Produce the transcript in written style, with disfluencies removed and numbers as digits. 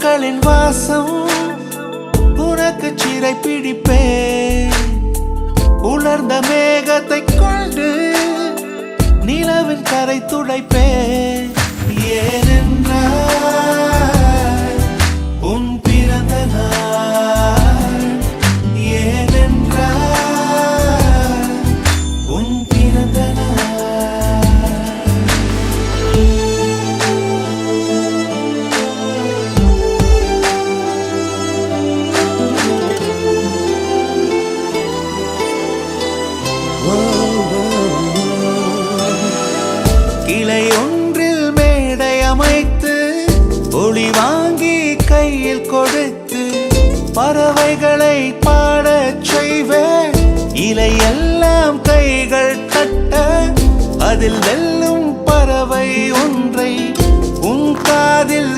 பூக்களின் வாசம் உனக்கு சிறை பிடிப்பேன். உலர்ந்த மேகத்தை கொண்டு நிலவின் கரை துடைப்பேன். ஏனென்றால் உன் பிறந்த நாள், ஏனென்றால் உன் பிறந்த கிளை ஒன்றில் மேடை அமைத்து ஒளி வாங்கி கையில் கொடுத்து பறவைகளை பாடச் செய்வேன். இலையெல்லாம் கைகள் தட்ட அதில் வெல்லும் பறவை ஒன்றை உன் காதில்